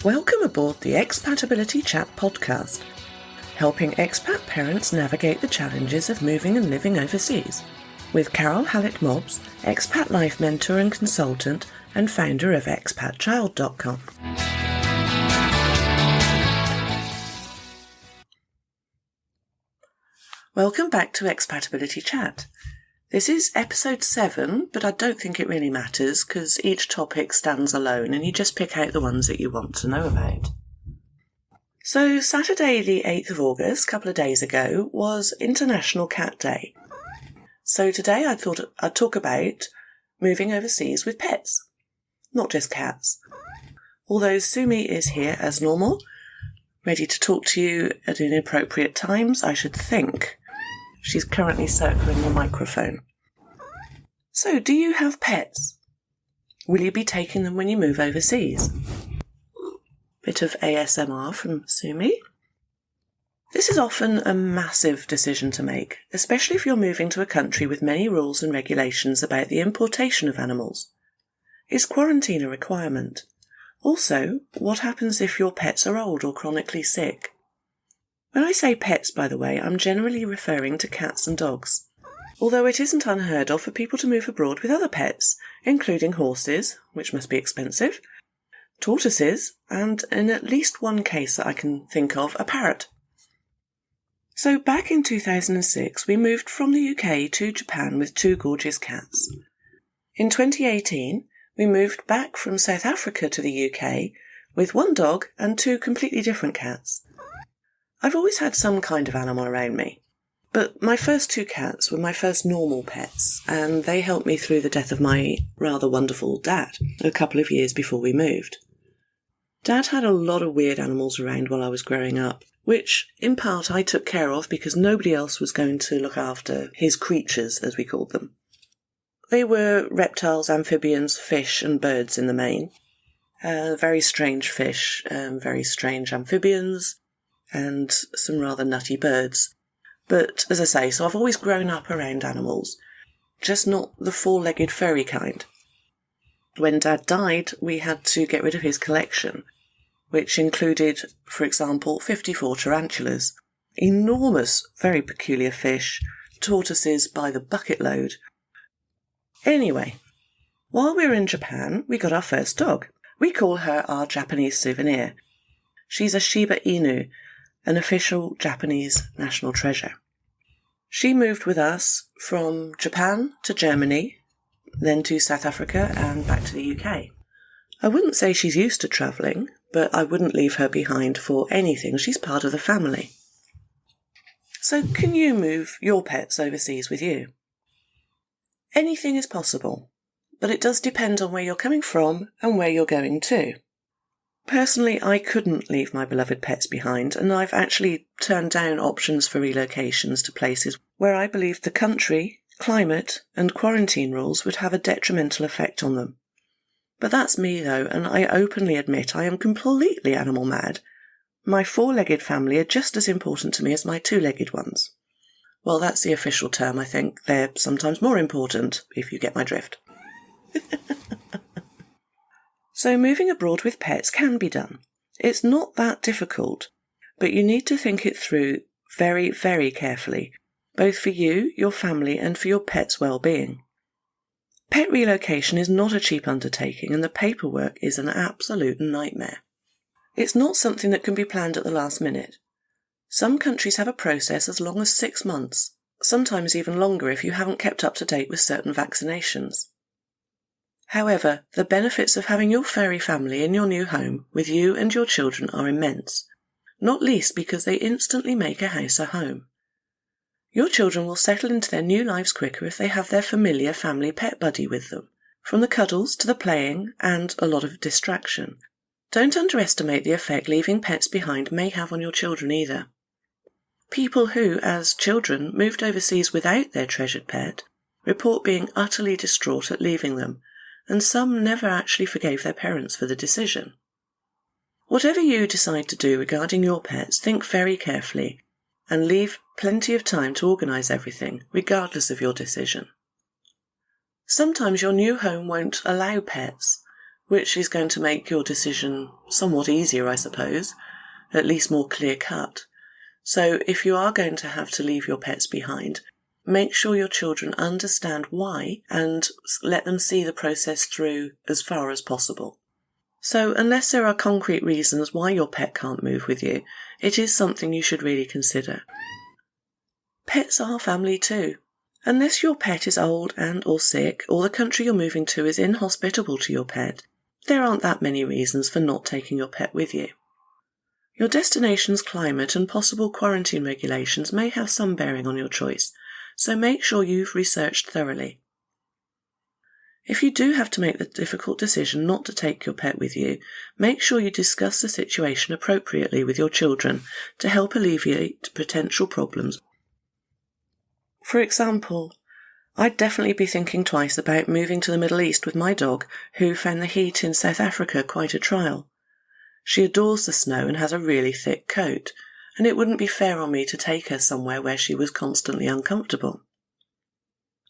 Welcome aboard the Expatability Chat Podcast, helping expat parents navigate the challenges of moving and living overseas, with Carole Hallett Mobbs, expat life mentor and consultant and founder of expatchild.com. Welcome back to Expatability Chat. This is episode 7, but I don't think it really matters because each topic stands alone and you just pick out the ones that you want to know about. So Saturday the 8th of August, a couple of days ago, was International Cat Day. So today I thought I'd talk about moving overseas with pets, not just cats. Although Sumi is here as normal, ready to talk to you at inappropriate times, I should think. She's currently circling the microphone. So, do you have pets? Will you be taking them when you move overseas? Bit of ASMR from Sumi. This is often a massive decision to make, especially if you're moving to a country with many rules and regulations about the importation of animals. Is quarantine a requirement? Also, what happens if your pets are old or chronically sick? When I say pets, by the way, I'm generally referring to cats and dogs, although it isn't unheard of for people to move abroad with other pets, including horses, which must be expensive, tortoises, and in at least one case that I can think of, a parrot. So back in 2006, we moved from the UK to Japan with 2 gorgeous cats. In 2018, we moved back from South Africa to the UK with 1 dog and 2 completely different cats. I've always had some kind of animal around me, but my first 2 cats were my first normal pets, and they helped me through the death of my rather wonderful dad a couple of years before we moved. Dad had a lot of weird animals around while I was growing up, which in part I took care of because nobody else was going to look after his creatures, as we called them. They were reptiles, amphibians, fish and birds in the main. Very strange fish, very strange amphibians, and some rather nutty birds. But, as I say, so I've always grown up around animals, just not the 4-legged furry kind. When Dad died, we had to get rid of his collection, which included, for example, 54 tarantulas, enormous, very peculiar fish, tortoises by the bucket load. Anyway, while we were in Japan, we got our first dog. We call her our Japanese souvenir. She's a Shiba Inu, an official Japanese national treasure. She moved with us from Japan to Germany, then to South Africa and back to the UK. I wouldn't say she's used to travelling, but I wouldn't leave her behind for anything. She's part of the family. So can you move your pets overseas with you? Anything is possible, but it does depend on where you're coming from and where you're going to. Personally, I couldn't leave my beloved pets behind, and I've actually turned down options for relocations to places where I believed the country, climate, and quarantine rules would have a detrimental effect on them. But that's me, though, and I openly admit I am completely animal mad. My 4-legged family are just as important to me as my 2-legged ones. Well, that's the official term, I think. They're sometimes more important, if you get my drift. So moving abroad with pets can be done. It's not that difficult, but you need to think it through very, very carefully, both for you, your family, and for your pet's well-being. Pet relocation is not a cheap undertaking, and the paperwork is an absolute nightmare. It's not something that can be planned at the last minute. Some countries have a process as long as 6 months, sometimes even longer if you haven't kept up to date with certain vaccinations. However, the benefits of having your furry family in your new home with you and your children are immense, not least because they instantly make a house a home. Your children will settle into their new lives quicker if they have their familiar family pet buddy with them, from the cuddles to the playing and a lot of distraction. Don't underestimate the effect leaving pets behind may have on your children either. People who, as children, moved overseas without their treasured pet report being utterly distraught at leaving them, and some never actually forgave their parents for the decision. Whatever you decide to do regarding your pets, think very carefully and leave plenty of time to organise everything, regardless of your decision. Sometimes your new home won't allow pets, which is going to make your decision somewhat easier, I suppose, at least more clear-cut. So if you are going to have to leave your pets behind, make sure your children understand why and let them see the process through as far as possible. So unless there are concrete reasons why your pet can't move with you, it is something you should really consider. Pets are family too. Unless your pet is old and or sick, or the country you're moving to is inhospitable to your pet, there aren't that many reasons for not taking your pet with you. Your destination's climate and possible quarantine regulations may have some bearing on your choice, so make sure you've researched thoroughly. If you do have to make the difficult decision not to take your pet with you, make sure you discuss the situation appropriately with your children to help alleviate potential problems. For example, I'd definitely be thinking twice about moving to the Middle East with my dog, who found the heat in South Africa quite a trial. She adores the snow and has a really thick coat, and it wouldn't be fair on me to take her somewhere where she was constantly uncomfortable.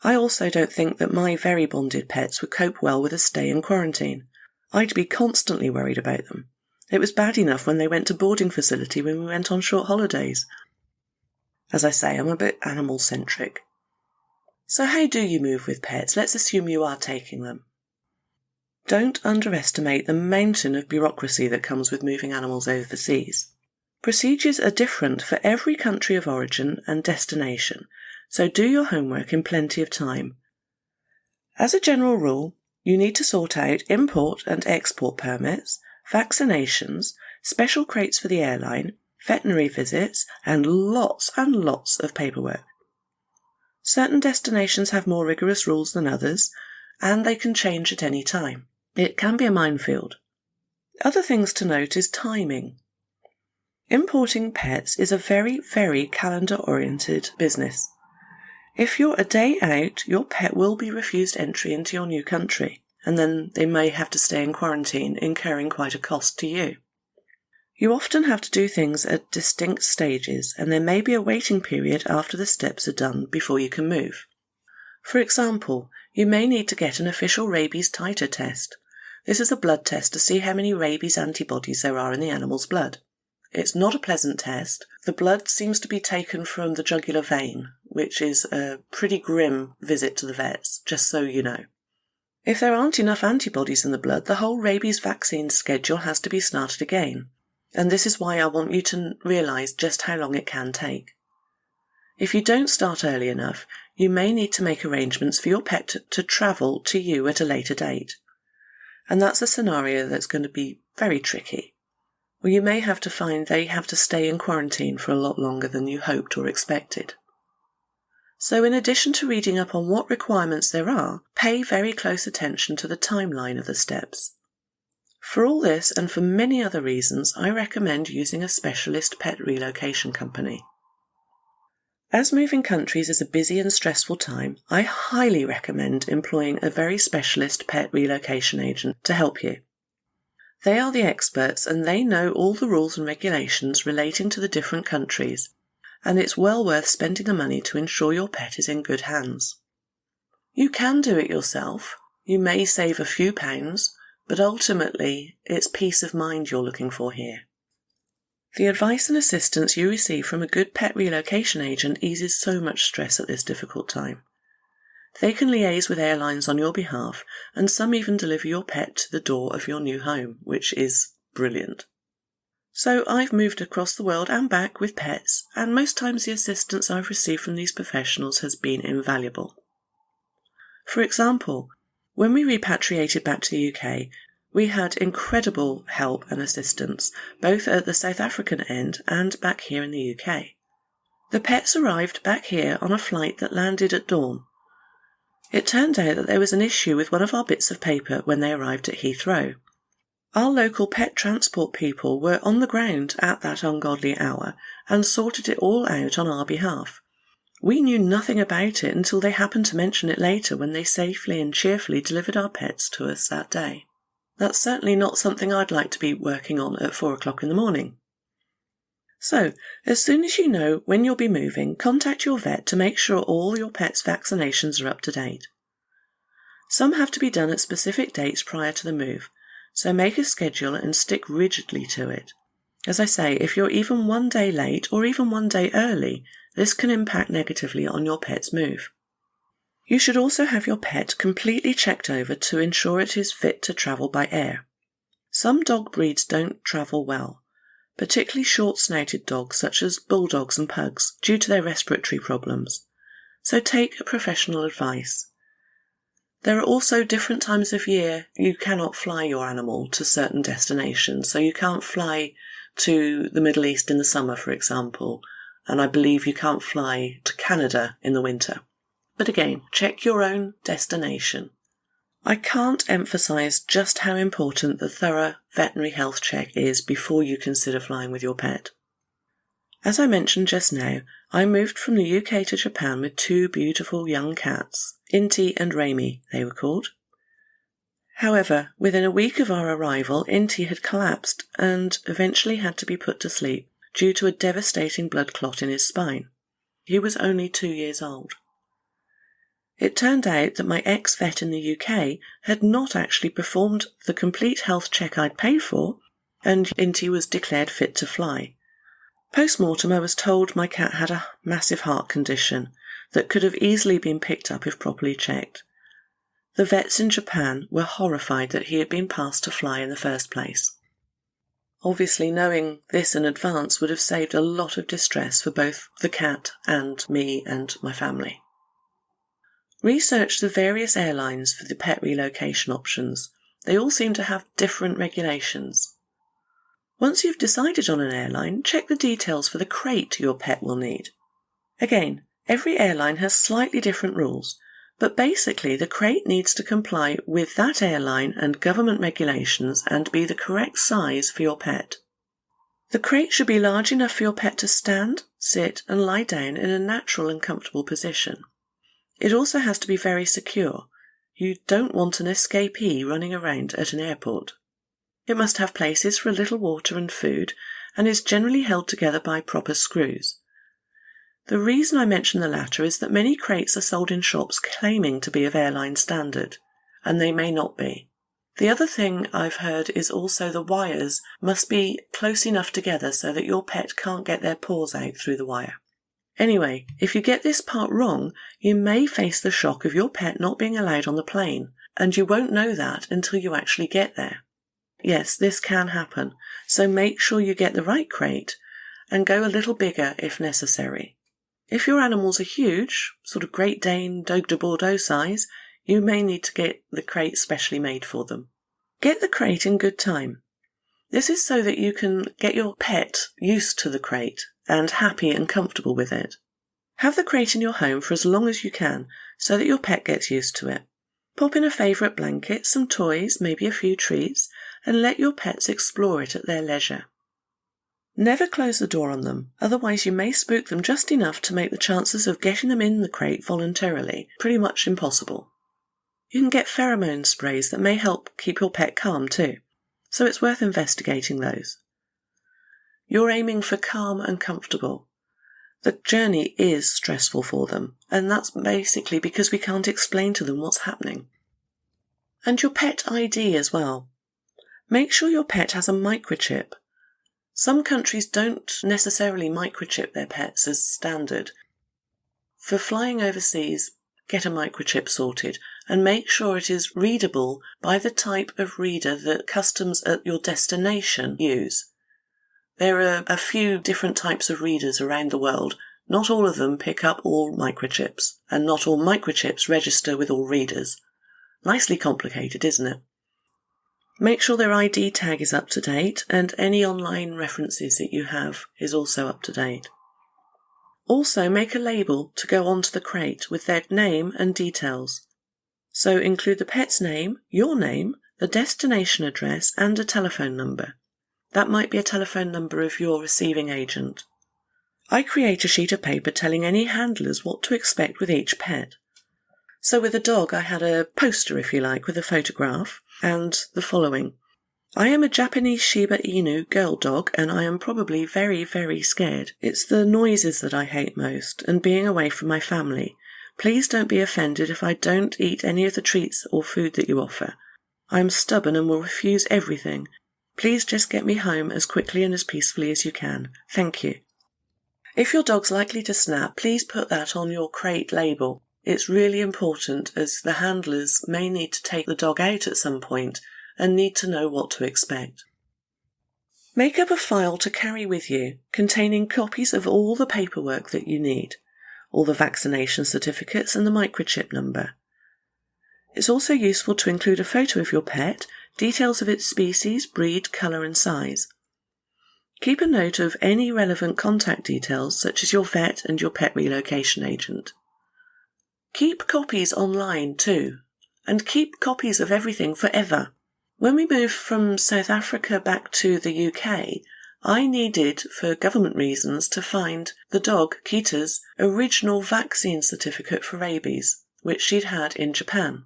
I also don't think that my very bonded pets would cope well with a stay in quarantine. I'd be constantly worried about them. It was bad enough when they went to boarding facility when we went on short holidays. As I say, I'm a bit animal-centric. So how do you move with pets? Let's assume you are taking them. Don't underestimate the mountain of bureaucracy that comes with moving animals overseas. Procedures are different for every country of origin and destination, so do your homework in plenty of time. As a general rule, you need to sort out import and export permits, vaccinations, special crates for the airline, veterinary visits, and lots of paperwork. Certain destinations have more rigorous rules than others, and they can change at any time. It can be a minefield. Other things to note is timing. Importing pets is a very, very calendar-oriented business. If you're a day out, your pet will be refused entry into your new country, and then they may have to stay in quarantine, incurring quite a cost to you. You often have to do things at distinct stages, and there may be a waiting period after the steps are done before you can move. For example, you may need to get an official rabies titer test. This is a blood test to see how many rabies antibodies there are in the animal's blood. It's not a pleasant test. The blood seems to be taken from the jugular vein, which is a pretty grim visit to the vets, just so you know. If there aren't enough antibodies in the blood, the whole rabies vaccine schedule has to be started again, and this is why I want you to realise just how long it can take. If you don't start early enough, you may need to make arrangements for your pet to travel to you at a later date, and that's a scenario that's going to be very tricky. Or you may have to find they have to stay in quarantine for a lot longer than you hoped or expected. So in addition to reading up on what requirements there are, pay very close attention to the timeline of the steps. For all this and for many other reasons, I recommend using a specialist pet relocation company. As moving countries is a busy and stressful time, I highly recommend employing a very specialist pet relocation agent to help you. They are the experts and they know all the rules and regulations relating to the different countries, and it's well worth spending the money to ensure your pet is in good hands. You can do it yourself. You may save a few pounds, but ultimately it's peace of mind you're looking for here. The advice and assistance you receive from a good pet relocation agent eases so much stress at this difficult time. They can liaise with airlines on your behalf, and some even deliver your pet to the door of your new home, which is brilliant. So I've moved across the world and back with pets, and most times the assistance I've received from these professionals has been invaluable. For example, when we repatriated back to the UK, we had incredible help and assistance, both at the South African end and back here in the UK. The pets arrived back here on a flight that landed at dawn. It turned out that there was an issue with one of our bits of paper when they arrived at Heathrow. Our local pet transport people were on the ground at that ungodly hour and sorted it all out on our behalf. We knew nothing about it until they happened to mention it later when they safely and cheerfully delivered our pets to us that day. That's certainly not something I'd like to be working on at 4 o'clock in the morning. So, as soon as you know when you'll be moving, contact your vet to make sure all your pet's vaccinations are up to date. Some have to be done at specific dates prior to the move, so make a schedule and stick rigidly to it. As I say, if you're even one day late or even one day early, this can impact negatively on your pet's move. You should also have your pet completely checked over to ensure it is fit to travel by air. Some dog breeds don't travel well, particularly short-snouted dogs such as bulldogs and pugs, due to their respiratory problems. So take professional advice. There are also different times of year you cannot fly your animal to certain destinations. So you can't fly to the Middle East in the summer, for example, and I believe you can't fly to Canada in the winter. But again, check your own destination. I can't emphasise just how important the thorough veterinary health check is before you consider flying with your pet. As I mentioned just now, I moved from the UK to Japan with 2 beautiful young cats, Inti and Raimi, they were called. However, within a week of our arrival, Inti had collapsed and eventually had to be put to sleep due to a devastating blood clot in his spine. He was only 2 years old. It turned out that my ex-vet in the UK had not actually performed the complete health check I'd paid for, and Inti was declared fit to fly. Post-mortem, I was told my cat had a massive heart condition that could have easily been picked up if properly checked. The vets in Japan were horrified that he had been passed to fly in the first place. Obviously, knowing this in advance would have saved a lot of distress for both the cat and me and my family. Research the various airlines for the pet relocation options. They all seem to have different regulations. Once you've decided on an airline, check the details for the crate your pet will need. Again, every airline has slightly different rules, but basically the crate needs to comply with that airline and government regulations and be the correct size for your pet. The crate should be large enough for your pet to stand, sit and lie down in a natural and comfortable position. It also has to be very secure. You don't want an escapee running around at an airport. It must have places for a little water and food and is generally held together by proper screws. The reason I mention the latter is that many crates are sold in shops claiming to be of airline standard, and they may not be. The other thing I've heard is also the wires must be close enough together so that your pet can't get their paws out through the wire. Anyway, if you get this part wrong, you may face the shock of your pet not being allowed on the plane, and you won't know that until you actually get there. Yes, this can happen, so make sure you get the right crate and go a little bigger if necessary. If your animals are huge, sort of Great Dane, Dogue de Bordeaux size, you may need to get the crate specially made for them. Get the crate in good time. This is so that you can get your pet used to the crate and happy and comfortable with it. Have the crate in your home for as long as you can so that your pet gets used to it. Pop in a favourite blanket, some toys, maybe a few treats, and let your pets explore it at their leisure. Never close the door on them, otherwise you may spook them just enough to make the chances of getting them in the crate voluntarily pretty much impossible. You can get pheromone sprays that may help keep your pet calm too, so it's worth investigating those. You're aiming for calm and comfortable. The journey is stressful for them, and that's basically because we can't explain to them what's happening. And your pet ID as well. Make sure your pet has a microchip. Some countries don't necessarily microchip their pets as standard. For flying overseas, get a microchip sorted and make sure it is readable by the type of reader that customs at your destination use. There are a few different types of readers around the world. Not all of them pick up all microchips, and not all microchips register with all readers. Nicely complicated, isn't it? Make sure their ID tag is up to date, and any online references that you have is also up to date. Also, make a label to go onto the crate with their name and details. So include the pet's name, your name, the destination address, and a telephone number. That might be a telephone number of your receiving agent. I create a sheet of paper telling any handlers what to expect with each pet. So with a dog, I had a poster, if you like, with a photograph, and the following. I am a Japanese Shiba Inu girl dog, and I am probably very, very scared. It's the noises that I hate most, and being away from my family. Please don't be offended if I don't eat any of the treats or food that you offer. I am stubborn and will refuse everything. Please just get me home as quickly and as peacefully as you can. Thank you. If your dog's likely to snap, please put that on your crate label. It's really important as the handlers may need to take the dog out at some point and need to know what to expect. Make up a file to carry with you containing copies of all the paperwork that you need, all the vaccination certificates and the microchip number. It's also useful to include a photo of your pet, details of its species, breed, colour and size. Keep a note of any relevant contact details such as your vet and your pet relocation agent. Keep copies online too, and keep copies of everything forever. When we moved from South Africa back to the UK, I needed, for government reasons, to find the dog, Kita's, original vaccine certificate for rabies, which she'd had in Japan.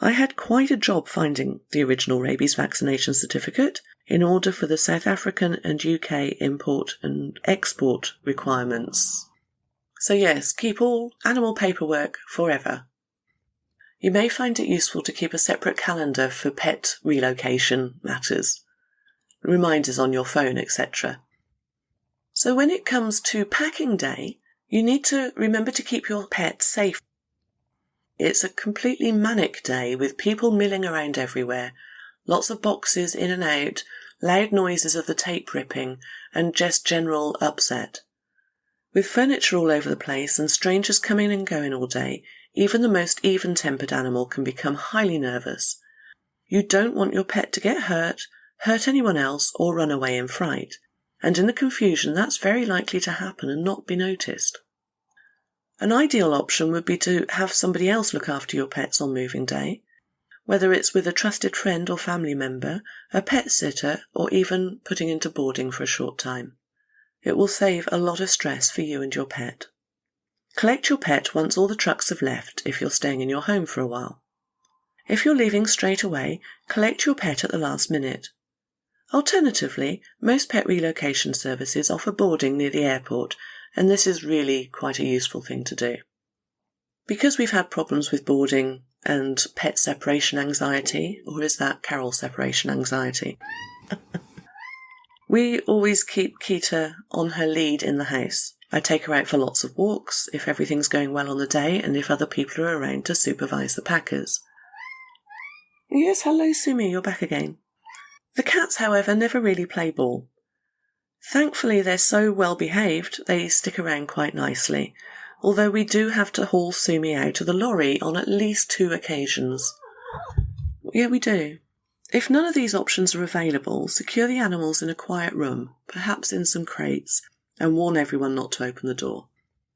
I had quite a job finding the original rabies vaccination certificate in order for the South African and UK import and export requirements. So yes, keep all animal paperwork forever. You may find it useful to keep a separate calendar for pet relocation matters, reminders on your phone, etc. So when it comes to packing day, you need to remember to keep your pet safe. It's a completely manic day with people milling around everywhere, lots of boxes in and out, loud noises of the tape ripping, and just general upset. With furniture all over the place and strangers coming and going all day, even the most even-tempered animal can become highly nervous. You don't want your pet to get hurt anyone else, or run away in fright. And in the confusion, that's very likely to happen and not be noticed. An ideal option would be to have somebody else look after your pets on moving day, whether it's with a trusted friend or family member, a pet sitter, or even putting into boarding for a short time. It will save a lot of stress for you and your pet. Collect your pet once all the trucks have left if you're staying in your home for a while. If you're leaving straight away, collect your pet at the last minute. Alternatively, most pet relocation services offer boarding near the airport, and this is really quite a useful thing to do. Because we've had problems with boarding and pet separation anxiety, or is that Carole separation anxiety? We always keep Kita on her lead in the house. I take her out for lots of walks if everything's going well on the day and if other people are around to supervise the packers. Yes, hello Sumi, you're back again. The cats, however, never really play ball. Thankfully, they're so well behaved, they stick around quite nicely, although we do have to haul Sumi out of the lorry on at least 2 occasions. Yeah, we do. If none of these options are available, secure the animals in a quiet room, perhaps in some crates, and warn everyone not to open the door.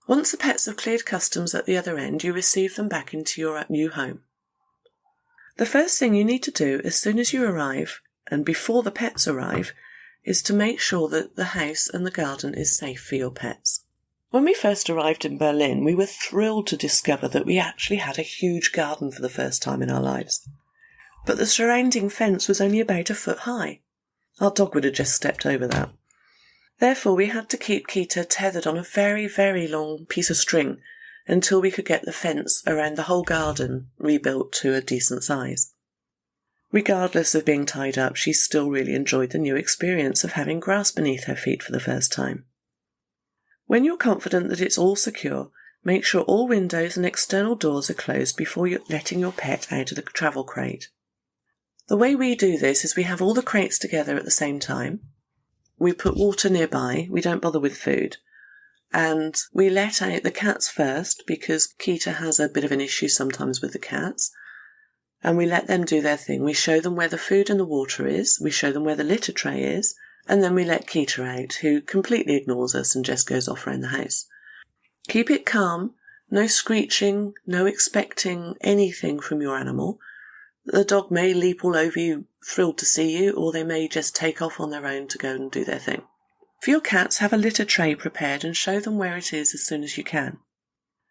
Once the pets have cleared customs at the other end, you receive them back into your new home. The first thing you need to do as soon as you arrive, and before the pets arrive, is to make sure that the house and the garden is safe for your pets. When we first arrived in Berlin, we were thrilled to discover that we actually had a huge garden for the first time in our lives. But the surrounding fence was only about 1 foot high. Our dog would have just stepped over that. Therefore, we had to keep Kita tethered on a very, very long piece of string until we could get the fence around the whole garden rebuilt to a decent size. Regardless of being tied up, she still really enjoyed the new experience of having grass beneath her feet for the first time. When you're confident that it's all secure, make sure all windows and external doors are closed before you're letting your pet out of the travel crate. The way we do this is we have all the crates together at the same time. We put water nearby, we don't bother with food, and we let out the cats first because Kita has a bit of an issue sometimes with the cats, and we let them do their thing. We show them where the food and the water is, we show them where the litter tray is, and then we let Kita out, who completely ignores us and just goes off around the house. Keep it calm, no screeching, no expecting anything from your animal. The dog may leap all over you, thrilled to see you, or they may just take off on their own to go and do their thing. For your cats, have a litter tray prepared and show them where it is as soon as you can.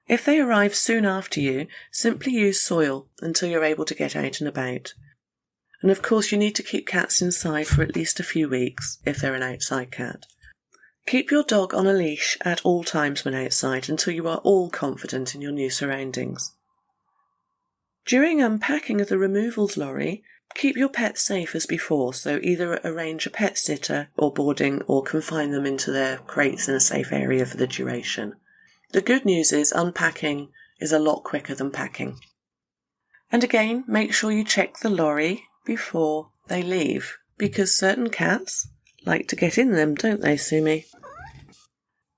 If they arrive soon after you, simply use soil until you're able to get out and about. And of course you need to keep cats inside for at least a few weeks if they're an outside cat. Keep your dog on a leash at all times when outside until you are all confident in your new surroundings. During unpacking of the removals lorry, Keep your pets safe as before, so either arrange a pet sitter or boarding or confine them into their crates in a safe area for the duration. The good news is unpacking is a lot quicker than packing. And again, make sure you check the lorry before they leave, because certain cats like to get in them, don't they, Sumi?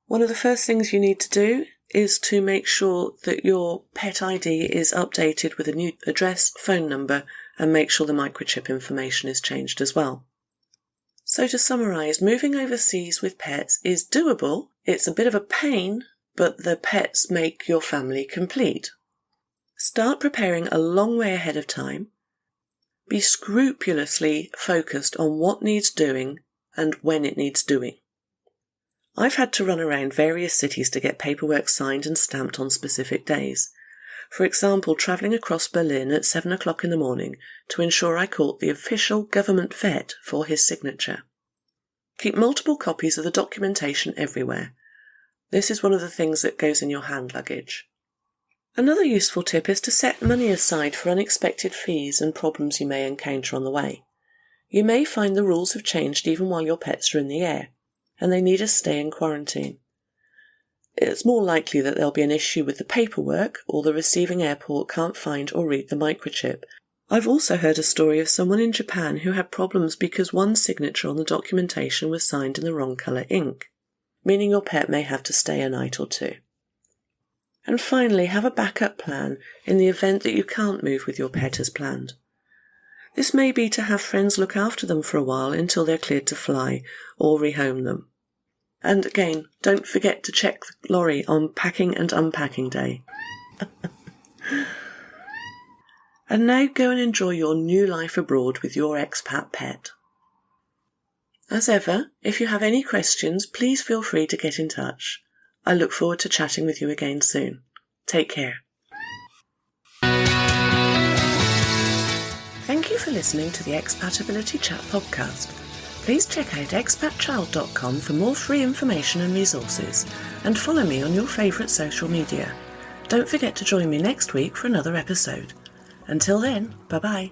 One of the first things you need to do is to make sure that your pet ID is updated with a new address, phone number, and make sure the microchip information is changed as well. So to summarise, moving overseas with pets is doable. It's a bit of a pain, but the pets make your family complete. Start preparing a long way ahead of time. Be scrupulously focused on what needs doing and when it needs doing. I've had to run around various cities to get paperwork signed and stamped on specific days. For example, travelling across Berlin at 7 o'clock in the morning to ensure I caught the official government vet for his signature. Keep multiple copies of the documentation everywhere. This is one of the things that goes in your hand luggage. Another useful tip is to set money aside for unexpected fees and problems you may encounter on the way. You may find the rules have changed even while your pets are in the air, and they need a stay in quarantine. It's more likely that there'll be an issue with the paperwork, or the receiving airport can't find or read the microchip. I've also heard a story of someone in Japan who had problems because one signature on the documentation was signed in the wrong colour ink, meaning your pet may have to stay a night or two. And finally, have a backup plan in the event that you can't move with your pet as planned. This may be to have friends look after them for a while until they're cleared to fly, or rehome them. And again, don't forget to check the lorry on packing and unpacking day. And now go and enjoy your new life abroad with your expat pet. As ever, if you have any questions, please feel free to get in touch. I look forward to chatting with you again soon. Take care. Thank you for listening to the Expatability Chat Podcast. Please check out expatchild.com for more free information and resources, and follow me on your favourite social media. Don't forget to join me next week for another episode. Until then, bye-bye.